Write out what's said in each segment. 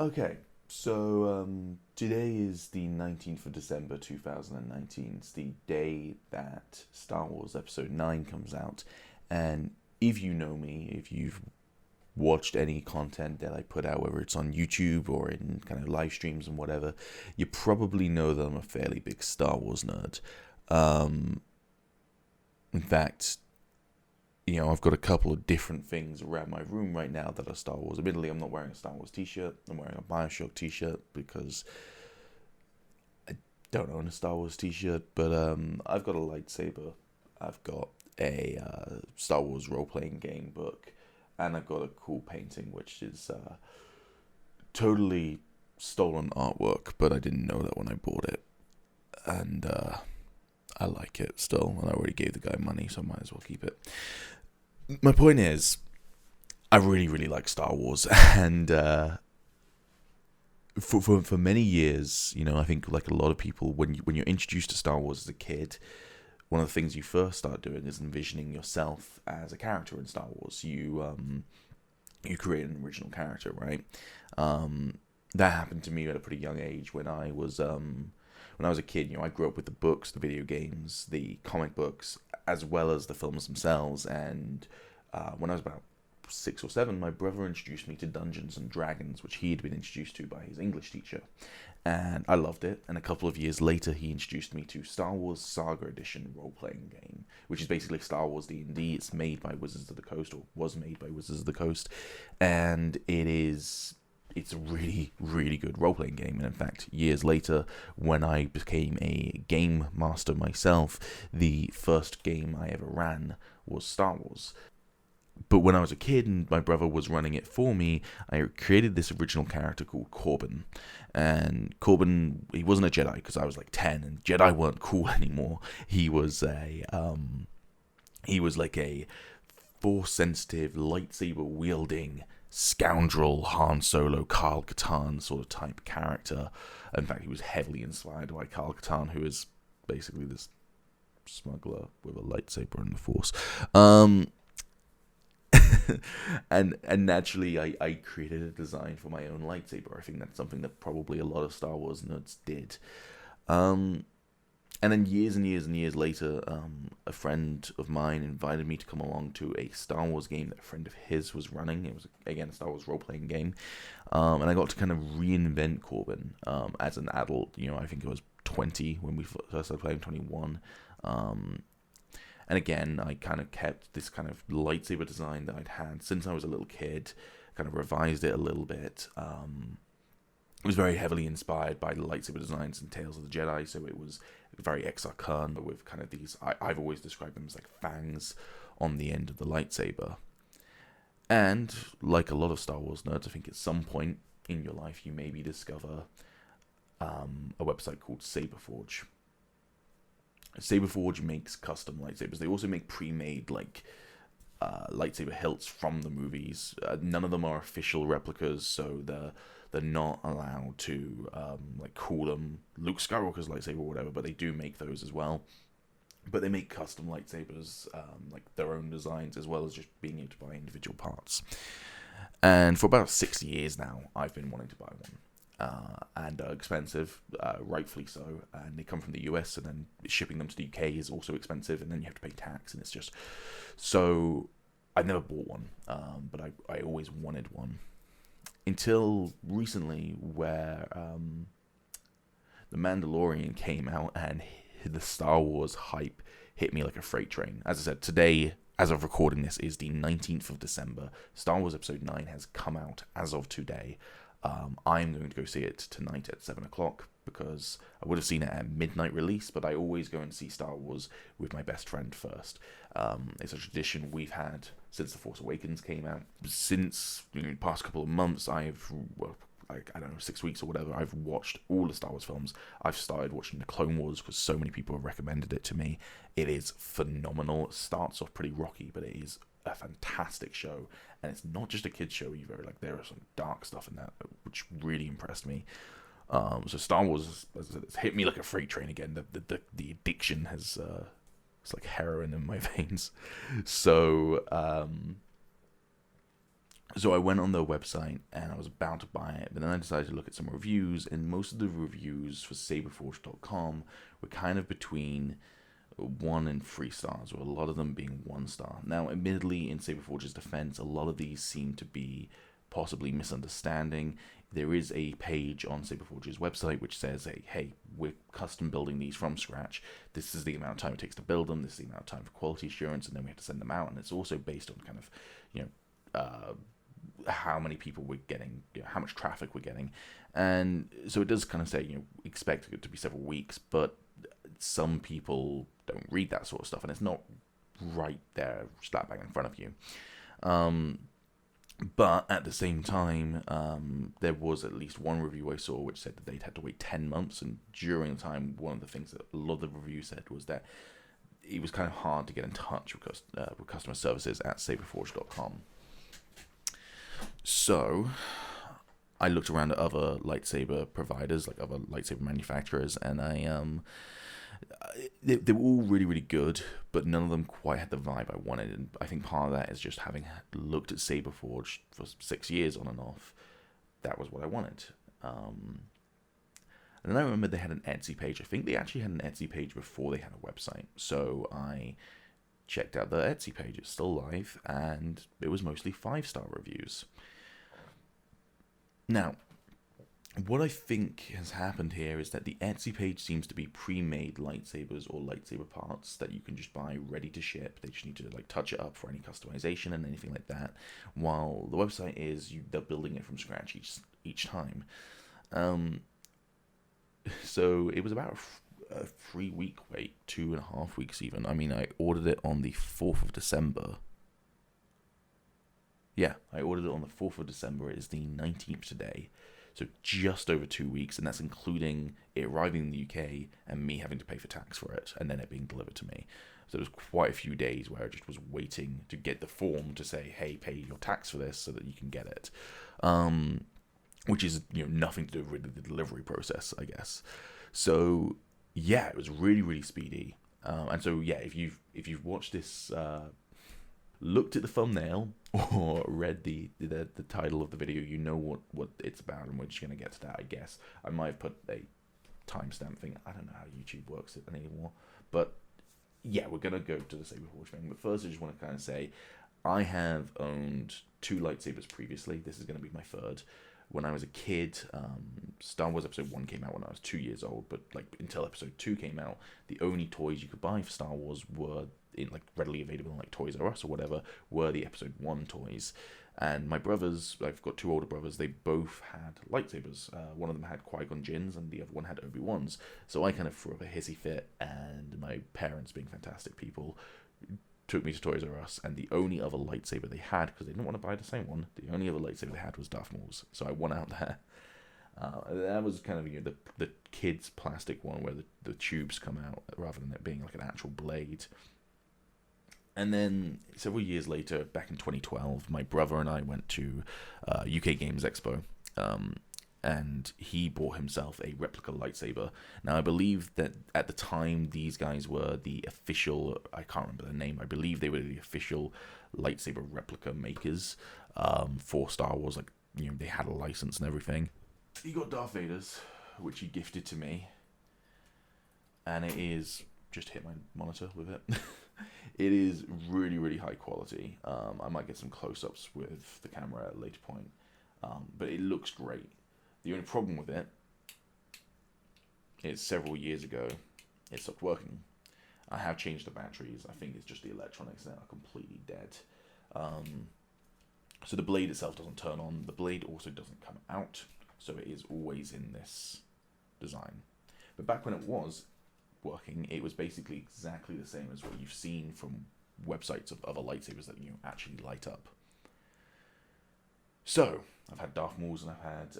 Okay, so today is the 19th of December 2019. It's the day that Star Wars Episode 9 comes out. And if you know me, if you've watched any content that I put out, whether it's on YouTube or in kind of live streams and whatever, you probably know that I'm a fairly big Star Wars nerd. Um, in fact, I've got a couple of different things around my room right now that are Star Wars. Admittedly, I'm not wearing a Star Wars t-shirt. I'm wearing a Bioshock t-shirt because I don't own a Star Wars t-shirt. But I've got a lightsaber. I've got a Star Wars role-playing game book. And I've got a cool painting, which is totally stolen artwork. But I didn't know that when I bought it. And I like it still. And I already gave the guy money, so I might as well keep it. My point is, I really, really like Star Wars, and for many years, I think like a lot of people, when you're introduced to Star Wars as a kid, one of the things you first start doing is envisioning yourself as a character in Star Wars. You create an original character, right? That happened to me at a pretty young age when I was a kid. I grew up with the books, the video games, the comic books, as well as the films themselves. And when I was about 6 or 7, my brother introduced me to Dungeons and Dragons, which he had been introduced to by his English teacher. And I loved it. And a couple of years later, he introduced me to Star Wars Saga Edition role-playing game, which is basically Star Wars D&D. It's made by Wizards of the Coast, or was made by Wizards of the Coast. And it's a really, really good role-playing game. And in fact, years later, when I became a game master myself, the first game I ever ran was Star Wars. But when I was a kid and my brother was running it for me, I created this original character called Corbin. And Corbin, he wasn't a Jedi because I was like 10, and Jedi weren't cool anymore. He was like a force-sensitive, lightsaber-wielding scoundrel Han Solo, Kyle Katarn sort of type character. In fact, he was heavily inspired by Kyle Katarn, who is basically this smuggler with a lightsaber in the Force. And naturally, I created a design for my own lightsaber. I think that's something that probably a lot of Star Wars nerds did. And then years and years and years later, a friend of mine invited me to come along to a Star Wars game that a friend of his was running. It was, again, a Star Wars role-playing game. And I got to kind of reinvent Corbin as an adult. I think it was 20 when we first started playing, 21. And again, I kind of kept this kind of lightsaber design that I'd had since I was a little kid, kind of revised it a little bit. It was very heavily inspired by the lightsaber designs in Tales of the Jedi, so it was very Exar Kun, but with kind of these, I've always described them as like fangs on the end of the lightsaber. And like a lot of Star Wars nerds, I think at some point in your life you maybe discover a website called Saberforge. Saberforge makes custom lightsabers. They also make pre-made lightsaber hilts from the movies. None of them are official replicas, so they're not allowed to call them Luke Skywalker's lightsaber or whatever. But they do make those as well. But they make custom lightsabers, like their own designs, as well as just being able to buy individual parts. And for about 6 years now, I've been wanting to buy one. And expensive, rightfully so, and they come from the US, and then shipping them to the UK is also expensive, and then you have to pay tax, and it's just so. I've never bought one, but I always wanted one until recently, where the Mandalorian came out, and the Star Wars hype hit me like a freight train. As I said, today, as of recording this, is the 19th of December. Star Wars Episode 9 has come out as of today. I'm going to go see it tonight at 7 o'clock because I would have seen it at midnight release, but I always go and see Star Wars with my best friend first. It's a tradition we've had since The Force Awakens came out. Since the past couple of months, I don't know, 6 weeks or whatever, I've watched all the Star Wars films. I've started watching the Clone Wars because so many people have recommended it to me. It is phenomenal. It starts off pretty rocky, but it is a fantastic show, and it's not just a kids show either. Like, there is some dark stuff in that which really impressed me. So Star Wars, as I said, it's hit me like a freight train again. The addiction has it's like heroin in my veins. So So I went on their website and I was about to buy it, but then I decided to look at some reviews, and most of the reviews for saberforge.com were kind of between 1 and 3 stars, with a lot of them being 1 star. Now, admittedly, in Saberforge's defense, a lot of these seem to be possibly misunderstanding. There is a page on Saberforge's website which says, hey, we're custom building these from scratch. This is the amount of time it takes to build them. This is the amount of time for quality assurance, and then we have to send them out. And it's also based on kind of, how many people we're getting, how much traffic we're getting. And so it does kind of say, expect it to be several weeks, but some people don't read that sort of stuff, and it's not right there, slap bang in front of you. But at the same time, there was at least one review I saw which said that they'd had to wait 10 months, and during the time, one of the things that a lot of the reviews said was that it was kind of hard to get in touch with customer services at saberforge.com. So I looked around at other lightsaber providers, like other lightsaber manufacturers, and they were all really, really good, but none of them quite had the vibe I wanted. And I think part of that is just having looked at Saberforge for 6 years on and off, that was what I wanted. And then I remember they had an Etsy page. I think they actually had an Etsy page before they had a website. So I checked out the Etsy page. It's still live, and it was mostly 5-star reviews. Now, what I think has happened here is that the Etsy page seems to be pre-made lightsabers or lightsaber parts that you can just buy ready to ship. They just need to touch it up for any customization and anything like that. While the website is they're building it from scratch each time. So it was about a 3-week wait, 2.5 weeks even. I mean, I ordered it on the 4th of December. Yeah, I ordered it on the 4th of December. It is the 19th today. So just over 2 weeks, and that's including it arriving in the UK and me having to pay for tax for it, and then it being delivered to me. So there was quite a few days where I just was waiting to get the form to say, hey, pay your tax for this so that you can get it. Which is nothing to do with the delivery process, I guess. So yeah, it was really, really speedy. And so yeah, if you've watched this, looked at the thumbnail or read the title of the video, you know what it's about, and we're just going to get to that, I guess. I might have put a timestamp thing. I don't know how YouTube works anymore. But yeah, we're going to go to the Saberforge thing. But first, I just want to kind of say, I have owned 2 lightsabers previously. This is going to be my 3rd. When I was a kid, Star Wars Episode 1 came out when I was 2 years old, but until Episode 2 came out, the only toys you could buy for Star Wars were readily available in Toys R Us or whatever, were the Episode 1 toys. And my brothers, I've got 2 older brothers, they both had lightsabers. One of them had Qui-Gon Jinn's and the other one had Obi-Wan's. So I kind of threw up a hissy fit, and my parents, being fantastic people, took me to Toys R Us, and the only other lightsaber they had, because they didn't want to buy the same one, the only other lightsaber they had was Darth Maul's. So I went out there. That was kind of the kids' plastic one where the tubes come out rather than it being like an actual blade. And then several years later, back in 2012, my brother and I went to UK Games Expo, and he bought himself a replica lightsaber. Now, I believe that at the time, these guys were the official, I can't remember their name, I believe they were the official lightsaber replica makers for Star Wars. They had a license and everything. He got Darth Vader's, which he gifted to me, and it is, just hit my monitor with it. It is really, really high quality. I might get some close-ups with the camera at a later point, but it looks great. The only problem with it is several years ago, it stopped working. I have changed the batteries. I think it's just the electronics that are completely dead. So the blade itself doesn't turn on. The blade also doesn't come out, so it is always in this design. But back when it was working, it was basically exactly the same as what you've seen from websites of other lightsabers that actually light up. So I've had Darth Maul's and I've had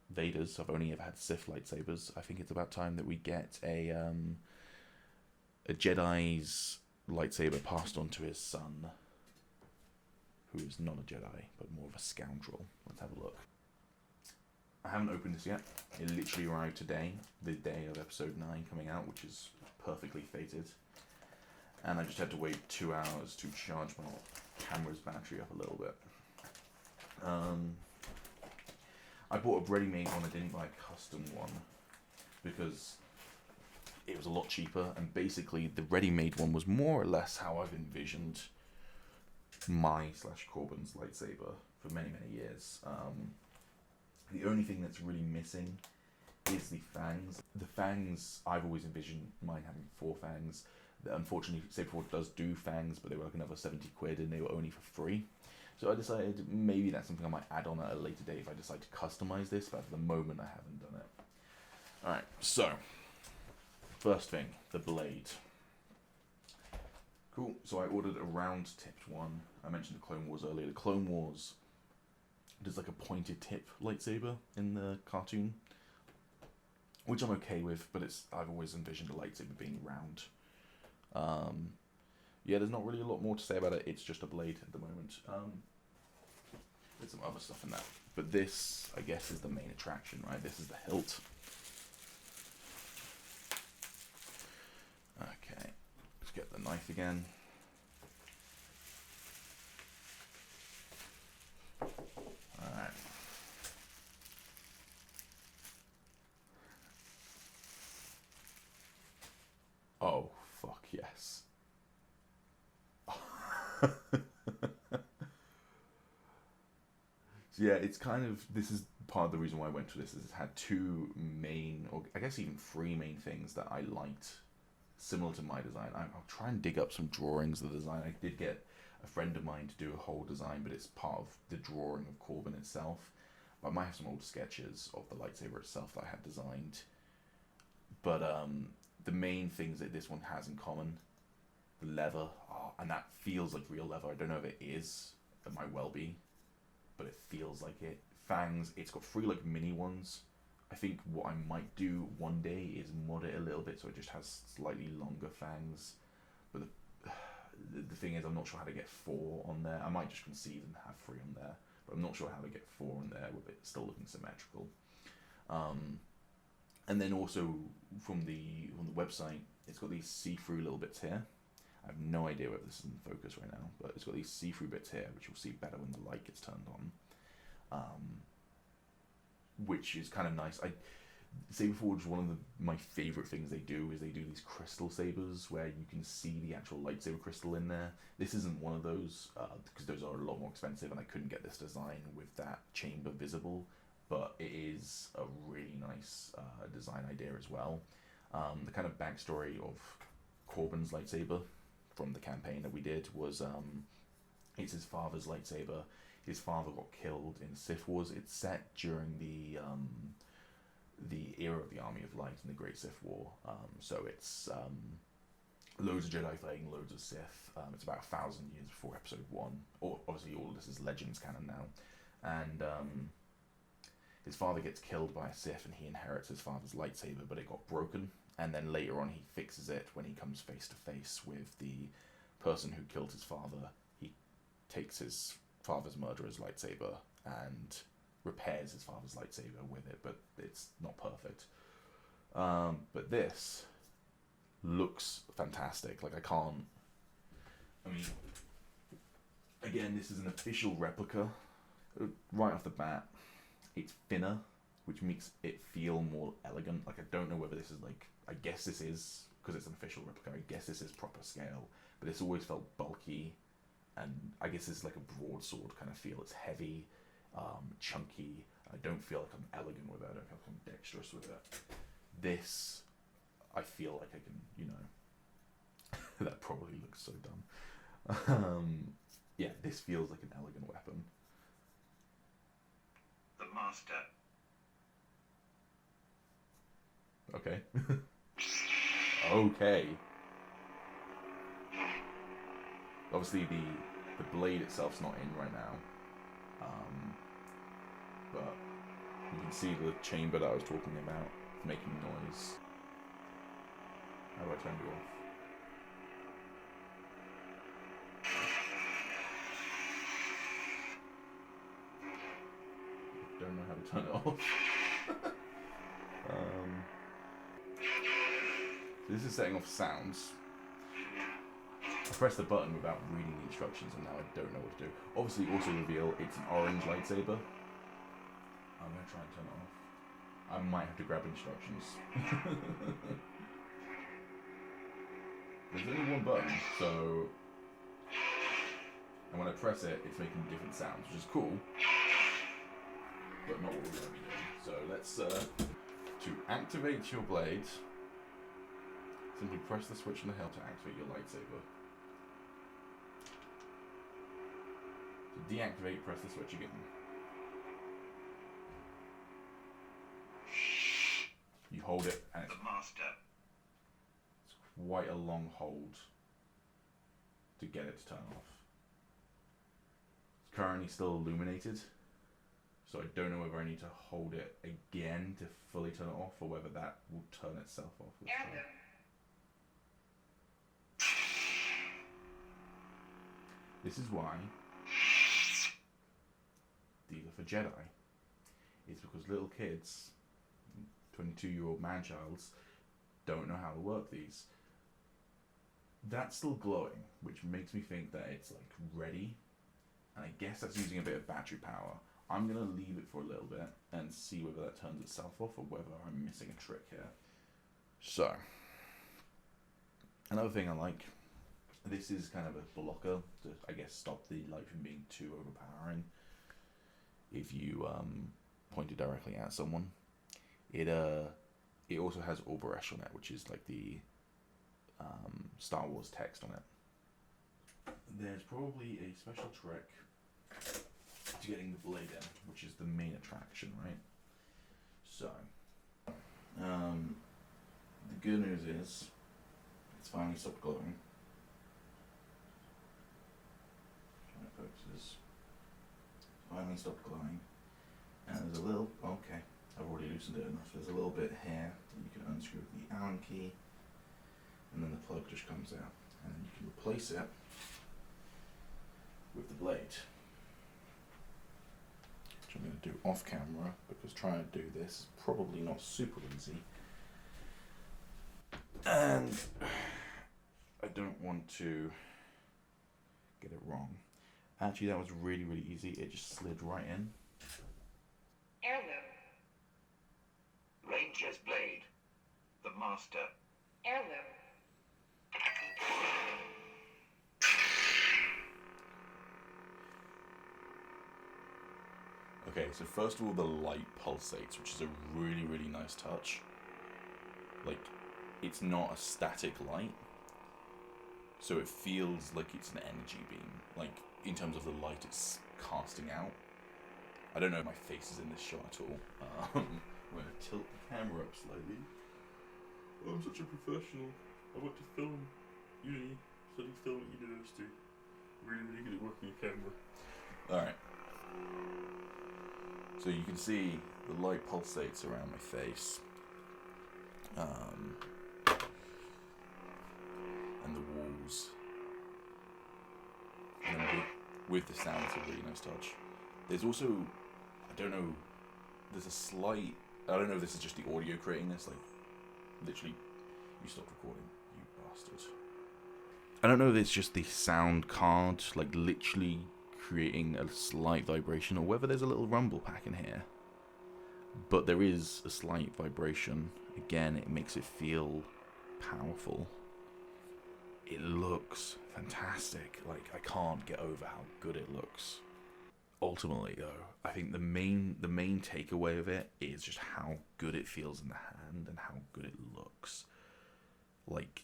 Vader's. I've only ever had Sith lightsabers. I think it's about time that we get a Jedi's lightsaber passed on to his son, who is not a Jedi but more of a scoundrel. Let's have a look. I haven't opened this yet. It literally arrived today, the day of Episode 9 coming out, which is perfectly fated. And I just had to wait 2 hours to charge my camera's battery up a little bit. I bought a ready-made one. I didn't buy a custom one because it was a lot cheaper. And basically, the ready-made one was more or less how I've envisioned my/Corbin's lightsaber for many, many years. The only thing that's really missing is the fangs. The fangs, I've always envisioned mine having 4 fangs. Unfortunately, Saberforge does do fangs, but they were like another 70 quid and they were only for free. So I decided maybe that's something I might add on at a later date if I decide to customize this, but at the moment I haven't done it. Alright, so, first thing, the blade. Cool, so I ordered a round-tipped one. I mentioned the Clone Wars earlier. The Clone Wars does like a pointed tip lightsaber in the cartoon, which I'm okay with, but I've always envisioned a lightsaber being round. Yeah, there's not really a lot more to say about it. It's just a blade at the moment. There's some other stuff in that, but this, I guess, is the main attraction, right? This is the hilt. Okay, let's get the knife again. Alright. Oh, fuck yes. So yeah, it's kind of, this is part of the reason why I went to this, is it had 2 main, or I guess even 3 main things that I liked, similar to my design. I'll try and dig up some drawings of the design. I did get a friend of mine to do a whole design, but it's part of the drawing of Corbin itself. I might have some old sketches of the lightsaber itself that I had designed. But the main things that this one has in common, the leather, and that feels like real leather. I don't know if it is, it might well be, but it feels like it. Fangs, it's got 3 like mini ones. I think what I might do one day is mod it a little bit so it just has slightly longer fangs. But the thing is, I'm not sure how to get 4 on there. I might just concede and have 3 on there, but I'm not sure how to get 4 on there with it still looking symmetrical. And then also from the website, it's got these see-through little bits here. I have no idea whether this is in focus right now, but it's got these see-through bits here, which you'll see better when the light gets turned on. Which is kind of nice. Saberforge, one of my favourite things they do is they do these crystal sabers where you can see the actual lightsaber crystal in there. This isn't one of those, because those are a lot more expensive and I couldn't get this design with that chamber visible, but it is a really nice design idea as well. The kind of backstory of Corbin's lightsaber from the campaign that we did was it's his father's lightsaber. His father got killed in Sith Wars. It's set during the era of the Army of Light in the Great Sith War. So it's loads of Jedi fighting, loads of Sith. It's about 1,000 years before Episode 1. Or obviously all of this is Legends canon now. And his father gets killed by a Sith and he inherits his father's lightsaber, but it got broken. And then later on he fixes it when he comes face to face with the person who killed his father. He takes his father's murderer's lightsaber and repairs his father's lightsaber with it, but it's not perfect. But this looks fantastic. Like, I mean, again, this is an official replica. Right off the bat, it's thinner, which makes it feel more elegant. Like, I don't know whether this is like, I guess this is, because it's an official replica, I guess this is proper scale, but it's always felt bulky, and I guess it's like a broadsword kind of feel. It's heavy, chunky. I don't feel like I'm elegant with it. I don't feel like I'm dexterous with it. This, I feel like I can, you know, that probably looks so dumb. Yeah, this feels like an elegant weapon. The master. Okay. Okay. Obviously the blade itself's not in right now. But you can see the chamber that I was talking about making noise. How do I turn it off? I don't know how to turn it off. So this is setting off sounds. I pressed the button without reading the instructions, and now I don't know what to do. Obviously, also reveal it's an orange lightsaber. I'm gonna try and turn it off. I might have to grab instructions. There's only one button, so... And when I press it, it's making different sounds, which is cool. But not what we're going to be doing. So let's... to activate your blade, simply press the switch on the hill to activate your lightsaber. To deactivate, press the switch again. You hold it, and it's quite a long hold to get it to turn off. It's currently still illuminated, so I don't know whether I need to hold it again to fully turn it off, or whether that will turn itself off. This is why these are for Jedi. It's because little kids, 22-year-old man-childs, don't know how to work these. That's still glowing, which makes me think that it's like ready, and I guess that's using a bit of battery power. I'm gonna leave it for a little bit and see whether that turns itself off or whether I'm missing a trick here. So, another thing I like, this is kind of a blocker to, I guess, stop the light from being too overpowering. If you point it directly at someone, it also has Oberesh on it, which is like the Star Wars text on it. There's probably a special trick to getting the blade in, which is the main attraction, right? So, the good news is it's finally stopped glowing. Trying to focus. Finally stopped glowing, and there's a little. Okay, I've already loosened it enough. There's a little bit here that you can unscrew with the Allen key, and then the plug just comes out, and then you can replace it with the blade. Which I'm going to do off camera, because trying to do this is probably not super easy. And I don't want to get it wrong. Actually, that was really, really easy. It just slid right in. Heirloom. Ranger's blade. The master. Heirloom. Okay, so first of all, the light pulsates, which is a really, really nice touch. Like, it's not a static light, so it feels like it's an energy beam. Like, in terms of the light it's casting out. I don't know if my face is in this shot at all. I'm going to tilt the camera up slightly. Oh, I'm such a professional. I went to film, studied film at university. Really, really good at working a camera. Alright. So you can see the light pulsates around my face. And the walls. And then with the sound, it's a really nice touch. There's also, I don't know, there's a slight, I don't know if this is just the audio creating this, like, literally, you stopped recording, you bastard. I don't know if it's just the sound card, like, literally creating a slight vibration, or whether there's a little rumble pack in here. But there is a slight vibration. Again, it makes it feel powerful. It looks fantastic. Like, I can't get over how good it looks. Ultimately, though, I think the main takeaway of it is just how good it feels in the hand and how good it looks. Like,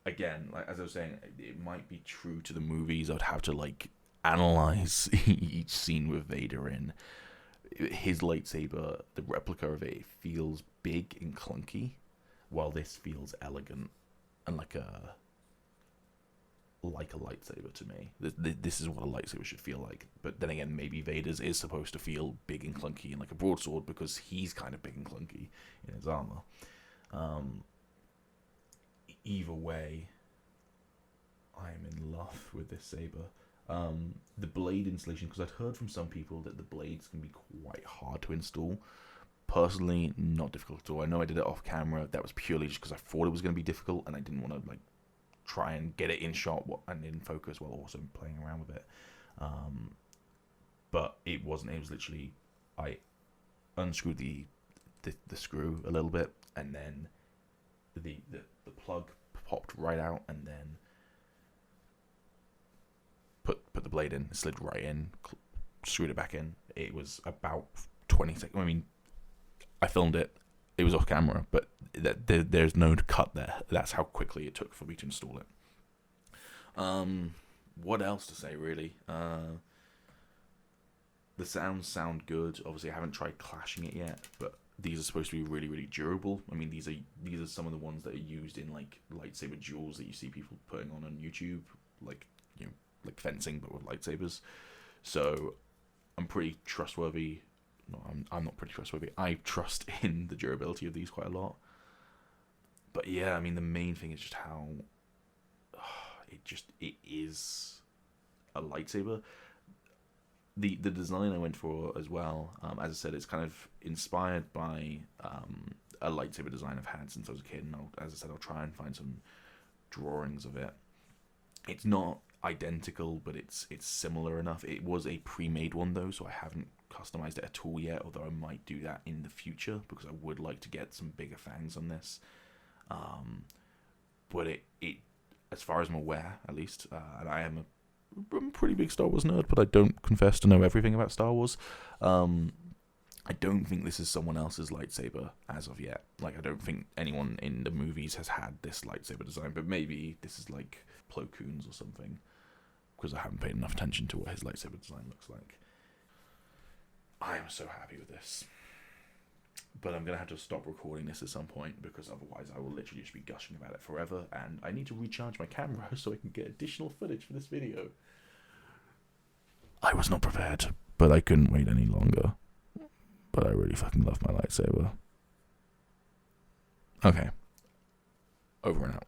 again, like as I was saying, it might be true to the movies. I'd have to like analyze each scene with Vader in. His lightsaber, the replica of it, feels big and clunky, while this feels elegant and like a lightsaber to me. This is what a lightsaber should feel like. But then again, maybe Vader's is supposed to feel big and clunky and like a broadsword because he's kind of big and clunky in his armor. Either way, I am in love with this saber. The blade installation, because I'd heard from some people that the blades can be quite hard to install. Personally, not difficult at all. I know I did it off camera. That was purely just because I thought it was going to be difficult and I didn't want to like try and get it in shot and in focus while also playing around with it. But it wasn't. It was literally, I unscrewed the screw a little bit, and then the plug popped right out, and then put the blade in, slid right in, screwed it back in. It was about 20 seconds. I mean, I filmed it. It was off camera, but there's no cut there. That's how quickly it took for me to install it. What else to say, really? The sounds sound good. Obviously, I haven't tried clashing it yet, but these are supposed to be really, really durable. I mean, these are some of the ones that are used in like lightsaber duels that you see people putting on YouTube, like, you know, like fencing but with lightsabers. So I'm pretty trustworthy. No, I'm not pretty trustworthy. I trust in the durability of these quite a lot. But yeah, I mean, the main thing is just how it is a lightsaber. The design I went for as well, as I said, it's kind of inspired by a lightsaber design I've had since I was a kid, and as I said, I'll try and find some drawings of it. It's not identical, but it's similar enough. It was a pre-made one though, so I haven't customized it at all yet, although I might do that in the future because I would like to get some bigger fangs on this. But it as far as I'm aware, at least, and I'm a pretty big Star Wars nerd, but I don't confess to know everything about Star Wars. I don't think this is someone else's lightsaber as of yet. Like, I don't think anyone in the movies has had this lightsaber design, but maybe this is like Plo Koon's or something, because I haven't paid enough attention to what his lightsaber design looks like. I am so happy with this. But I'm going to have to stop recording this at some point, because otherwise I will literally just be gushing about it forever, and I need to recharge my camera so I can get additional footage for this video. I was not prepared, but I couldn't wait any longer. But I really fucking love my lightsaber. Okay. Over and out.